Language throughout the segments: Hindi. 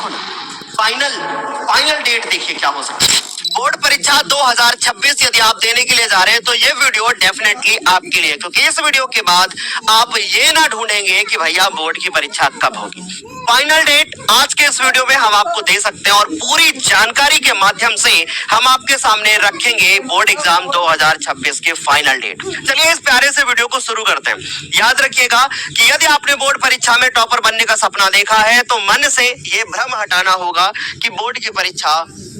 देखो ना, फाइनल फाइनल डेट देखिए क्या हो सकता है। बोर्ड परीक्षा 2026 यदि आप देने के लिए जा रहे हैं तो ये वीडियो डेफिनेटली आपके लिए, क्योंकि इस वीडियो के बाद आप ये ना ढूंढेंगे कि भैया बोर्ड की परीक्षा कब होगी। फाइनल डेट आज के इस वीडियो में हम आपको दे सकते हैं और पूरी जानकारी के माध्यम से हम आपके सामने रखेंगे बोर्ड एग्जाम 2026 के फाइनल डेट। चलिए इस प्यारे से वीडियो को शुरू करते हैं। याद रखिएगा कि यदि आपने बोर्ड परीक्षा में टॉपर बनने का सपना देखा है तो मन से ये भ्रम हटाना होगा कि बोर्ड की परीक्षा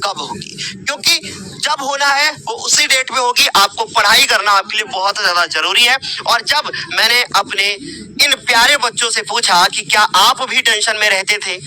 कब होगी, क्योंकि जब होना है वो उसी डेट में होगी। आपको पढ़ाई करना आपके लिए बहुत ज्यादा जरूरी है। और जब मैंने अपने इन प्यारे बच्चों से पूछा कि क्या आप भी टेंशन में रहते थे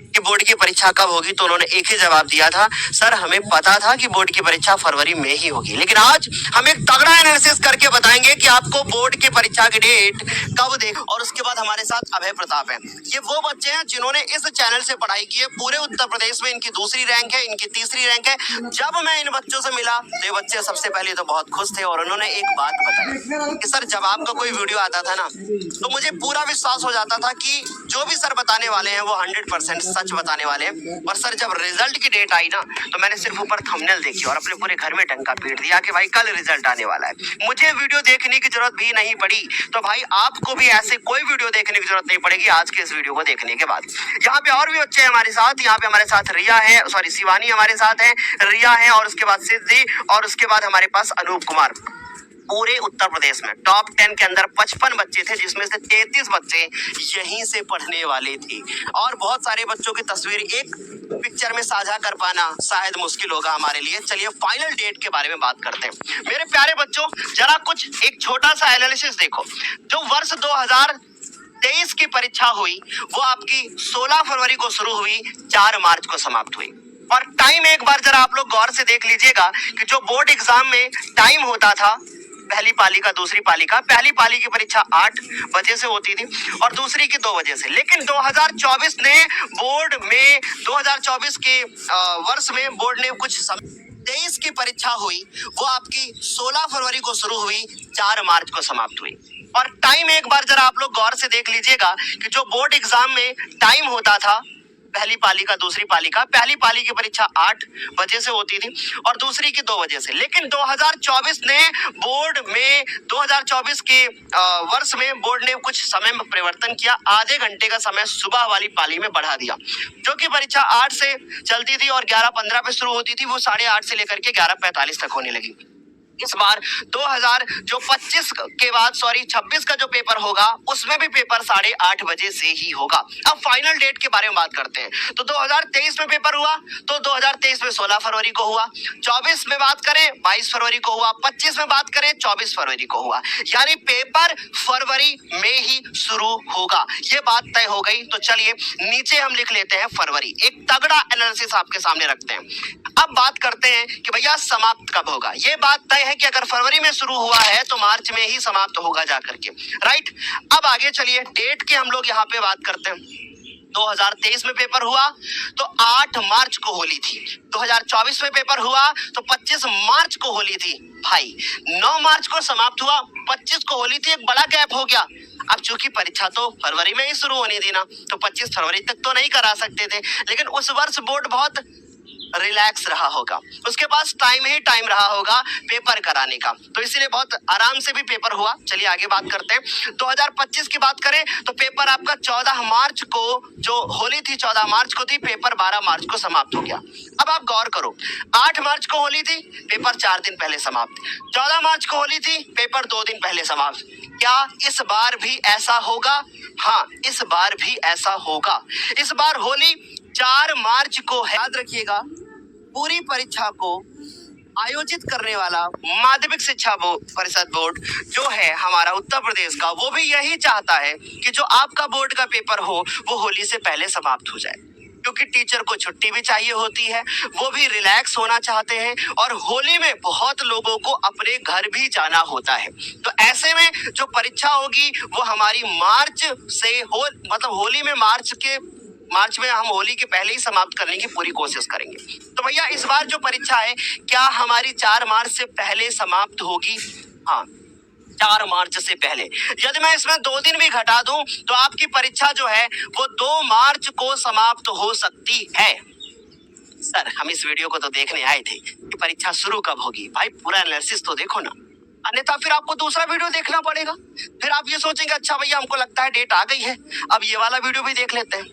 कि बोर्ड की परीक्षा कब होगी, तो उन्होंने एक ही जवाब दिया था, सर हमें पता था कि बोर्ड की परीक्षा फरवरी में ही होगी, लेकिन आज हम एक तगड़ा एनालिसिस करके बताएंगे कि आपको बोर्ड की परीक्षा की डेट कब देख। और उसके बाद हमारे साथ अभय प्रताप है। ये वो बच्चे हैं जिन्होंने इस चैनल से पढ़ाई की है। पूरे उत्तर प्रदेश में इनकी दूसरी रैंक है, इनकी तीसरी रैंक है। जब मैं इन बच्चों से मिला तो ये बच्चे सबसे पहले तो बहुत खुश थे और उन्होंने एक बात बताई कि सर जब आपका कोई वीडियो आता था ना तो मुझे पूरा विश्वास हो जाता था कि जो भी सर बताने वाले हैं वो 100% सच बताने वाले हैं। और सर जब रिजल्ट की डेट आई ना तो मैंने सिर्फ ऊपर थंबनेल देखी और अपने पूरे घर में डंका पीट दिया कि भाई कल रिजल्ट आने वाला है। मुझे वीडियो देखने की जरूरत भी नहीं पड़ी, तो भाई आपको भी ऐसे कोई वीडियो देखने की जरूरत नहीं पड़ेगी आज के इस वीडियो को देखने के बाद। यहाँ पे और भी बच्चे हैं हमारे साथ। यहाँ पे हमारे साथ रिया है, सॉरी शिवानी हमारे साथ है, रिया है और उसके बाद सिद्धि और उसके बाद हमारे पास अनूप कुमार। पूरे उत्तर प्रदेश में टॉप 10 के अंदर 55 बच्चे थे, जिसमें से 33 बच्चे यहीं से पढ़ने वाले थे। और बहुत सारे बच्चों की तस्वीर एक पिक्चर में साझा कर पाना शायद मुश्किल होगा हमारे लिए। चलिए फाइनल डेट के बारे में बात करते हैं। मेरे प्यारे बच्चों जरा कुछ एक छोटा सा एनालिसिस देखो। जो वर्ष 2023 की परीक्षा हुई वो आपकी 16 फरवरी को शुरू हुई, 4 मार्च को समाप्त हुई। और टाइम एक बार जरा आप लोग गौर से देख लीजिएगा कि जो बोर्ड एग्जाम में टाइम होता था, पहली पाली का, दूसरी पाली का, पहली पाली की परीक्षा 8 बजे से होती थी और दूसरी की 2 बजे से। लेकिन 2024 ने बोर्ड में 2024 के वर्ष में बोर्ड ने कुछ 23 की परीक्षा हुई वो आपकी 16 फरवरी को शुरू हुई, 4 मार्च को समाप्त हुई। और टाइम एक बार जरा आप लोग गौर से देख लीजिएगा कि जो बोर्ड एग्जाम में टाइम होता था, पहली पाली का, दूसरी पाली का, पहली पाली की परीक्षा 8 बजे से होती थी और दूसरी की 2 बजे से। लेकिन 2024 ने बोर्ड में 2024 के वर्ष में बोर्ड ने कुछ समय में परिवर्तन किया। आधे घंटे का समय सुबह वाली पाली में बढ़ा दिया। जो कि परीक्षा 8 से चलती थी और 11:15 पे शुरू होती थी, वो 8:30 से लेकर के 11:45 तक होने लगी। इस बार 2025 के बाद 26 का जो पेपर होगा उसमें भी पेपर 8:30 बजे से ही होगा। अब फाइनल डेट के बारे में बात करते हैं। तो 2023 में पेपर हुआ तो 2023 में 16 फरवरी को हुआ, 24 में बात करें 22 फरवरी को हुआ, 25 में बात करें 24 फरवरी को हुआ। यानी पेपर फरवरी में ही शुरू होगा, ये बात तय हो गई। तो चलिए नीचे हम लिख लेते हैं फरवरी, एक तगड़ा एनालिसिस आपके सामने रखते हैं। अब बात करते हैं कि भैया समाप्त कब होगा। ये बात तय है कि अगर फरवरी में शुरू हुआ है तो मार्च में ही समाप्त होगा जाकर के, राइट। अब आगे चलिए डेट की हम लोग यहाँ पे बात करते हैं। 2023 में पेपर हुआ तो 8 मार्च को होली थी। 2024 में पेपर हुआ तो 25 मार्च को होली थी। भाई 9 मार्च को समाप्त हुआ, 25 को होली थी, एक बड़ा गैप हो गया। अब चूंकि परीक्षा तो फरवरी में ही शुरू होनी थी ना, तो 25 फरवरी तक तो नहीं करा सकते थे। लेकिन उस वर्ष बोर्ड बहुत रिलैक्स रहा होगा, उसके पास टाइम ही टाइम रहा होगा पेपर कराने का, तो इसीलिए बहुत आराम से भी पेपर हुआ। चलिए आगे बात करते हैं। 2025 की बात करें तो पेपर आपका 14 मार्च को, जो होली थी 14 मार्च को थी, पेपर 12 मार्च को समाप्त हो गया। अब आप गौर करो, 8 मार्च को होली थी, पेपर 4 दिन पहले समाप्त, 14 मार्च को होली थी, पेपर 2 दिन पहले समाप्त। क्या इस बार भी ऐसा होगा? हाँ, इस बार भी ऐसा होगा। इस बार होली 4 मार्च को है। याद रखिएगा पूरी परीक्षा को आयोजित करने वाला माध्यमिक शिक्षा परिषद बोर्ड जो है हमारा उत्तर प्रदेश का, वो भी यही चाहता है कि जो आपका बोर्ड का पेपर हो वो होली से पहले समाप्त हो जाए, क्योंकि टीचर को छुट्टी भी चाहिए होती है, वो भी रिलैक्स होना चाहते हैं और होली में बहुत लोगों को अपने घर भी जाना होता है। तो ऐसे में जो परीक्षा होगी वो हमारी मार्च से मतलब होली में मार्च में हम होली के पहले ही समाप्त करने की पूरी कोशिश करेंगे। तो भैया इस बार जो परीक्षा है क्या हमारी 4 मार्च से पहले समाप्त होगी? हाँ, 4 मार्च से पहले। यदि मैं इसमें 2 दिन भी घटा दूं तो आपकी परीक्षा जो है वो 2 मार्च को समाप्त हो सकती है। सर हम इस वीडियो को तो देखने आए थे कि परीक्षा शुरू कब होगी, भाई पूरा एनालिसिस तो देखो ना, अन्यथा फिर आपको दूसरा वीडियो देखना पड़ेगा। फिर आप ये सोचेंगे अच्छा भैया हमको लगता है डेट आ गई है, अब ये वाला वीडियो भी देख लेते हैं।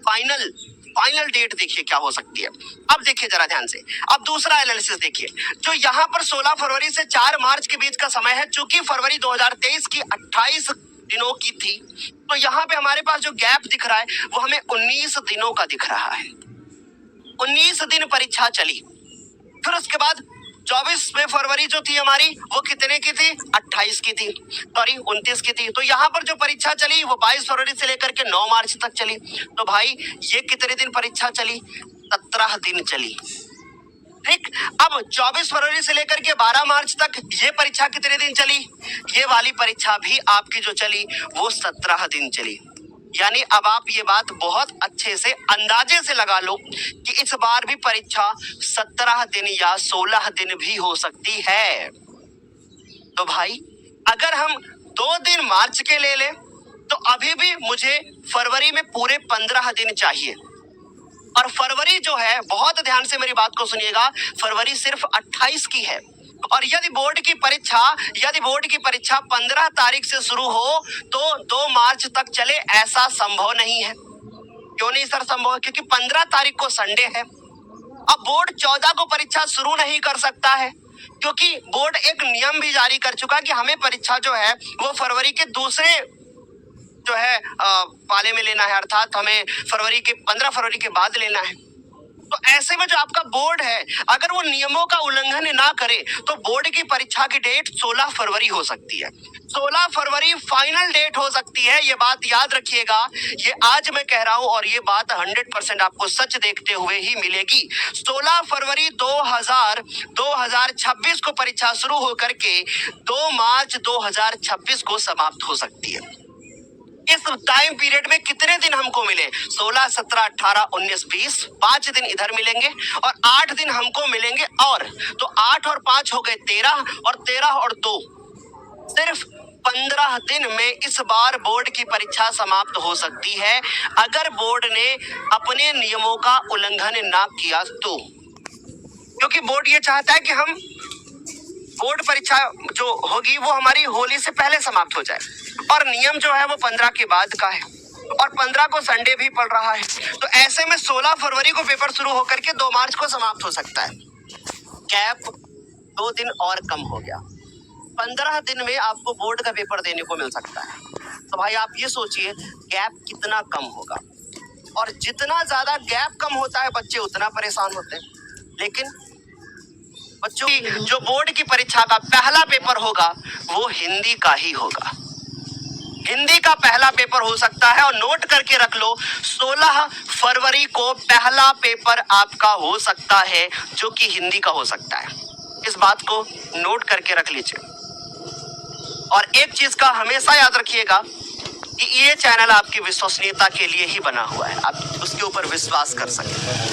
फाइनल डेट देखिए क्या हो सकती है। अब देखिए जरा ध्यान से, अब दूसरा एनालिसिस देखिए, जो यहाँ पर 16 फरवरी से 4 मार्च के बीच का समय है, चूंकि फरवरी 2023 की 28 दिनों की थी, तो यहाँ पे हमारे पास जो गैप दिख रहा है वो हमें 19 दिनों का दिख रहा है। 19 दिन परीक्षा चली, फिर उसके बाद 24 फरवरी जो थी हमारी वो कितने की थी, 28 की थी, सॉरी 29 की थी। तो यहाँ पर जो परीक्षा चली वो 22 फरवरी से लेकर के 9 मार्च तक चली। तो भाई ये कितने दिन परीक्षा चली, 17 दिन चली। ठीक, अब 24 फरवरी से लेकर के 12 मार्च तक ये परीक्षा कितने दिन चली, ये वाली परीक्षा भी आपकी जो चली वो 17 दिन चली। यानी अब आप ये बात बहुत अच्छे से अंदाजे से लगा लो कि इस बार भी परीक्षा 17 दिन या 16 दिन भी हो सकती है। तो भाई अगर हम 2 दिन मार्च के ले लें तो अभी भी मुझे फरवरी में पूरे 15 दिन चाहिए, और फरवरी जो है, बहुत ध्यान से मेरी बात को सुनिएगा, फरवरी सिर्फ 28 की है। और यदि बोर्ड की परीक्षा 15 तारीख से शुरू हो तो 2 मार्च तक चले, ऐसा संभव नहीं है। क्यों नहीं सर संभव है? क्योंकि 15 तारीख को संडे है। अब बोर्ड 14 को परीक्षा शुरू नहीं कर सकता है, क्योंकि बोर्ड एक नियम भी जारी कर चुका है कि हमें परीक्षा जो है वो फरवरी के दूसरे जो है पाले में लेना है, अर्थात हमें 15 फरवरी के बाद लेना है। तो ऐसे में जो आपका बोर्ड है, अगर वो नियमों का उल्लंघन ना करे तो बोर्ड की परीक्षा की डेट 16 फरवरी हो सकती है। 16 फरवरी फाइनल डेट हो सकती है, ये बात याद रखिएगा। ये आज मैं कह रहा हूं और ये बात 100% आपको सच देखते हुए ही मिलेगी। 16 फरवरी 2026 को परीक्षा शुरू होकर के 2 मार्च 2026 को समाप्त हो सकती है। इस टाइम पीरियड में कितने दिन हमको मिले, 16, 17, 18, 19, 20, 5 दिन इधर मिलेंगे और 8 दिन हमको मिलेंगे, और तो 8 और 5 हो गए 13, और 13 और 2 सिर्फ 15 दिन में इस बार बोर्ड की परीक्षा समाप्त हो सकती है, अगर बोर्ड ने अपने नियमों का उल्लंघन ना किया तो। क्योंकि बोर्ड ये चाहता है कि हम बोर्ड परीक्षा जो होगी वो हमारी होली से पहले समाप्त हो जाए, और नियम जो है वो 15 के बाद का है, और 15 को संडे भी पड़ रहा है। तो ऐसे में 16 फरवरी को पेपर शुरू होकर के 2 मार्च को समाप्त हो सकता है। गैप 2 दिन और कम हो गया, 15 दिन में आपको बोर्ड का पेपर देने को मिल सकता है। तो भाई आप ये सोचिए गैप कितना कम होगा, और जितना ज्यादा गैप कम होता है बच्चे उतना परेशान होते हैं। लेकिन बच्चों की जो बोर्ड की परीक्षा का पहला पेपर होगा वो हिंदी का ही होगा, हिंदी का पहला पेपर हो सकता है। और नोट करके रख लो, 16 फरवरी को पहला पेपर आपका हो सकता है जो कि हिंदी का हो सकता है। इस बात को नोट करके रख लीजिए। और एक चीज का हमेशा याद रखिएगा कि ये चैनल आपकी विश्वसनीयता के लिए ही बना हुआ है, आप उसके ऊपर विश्वास कर सकें।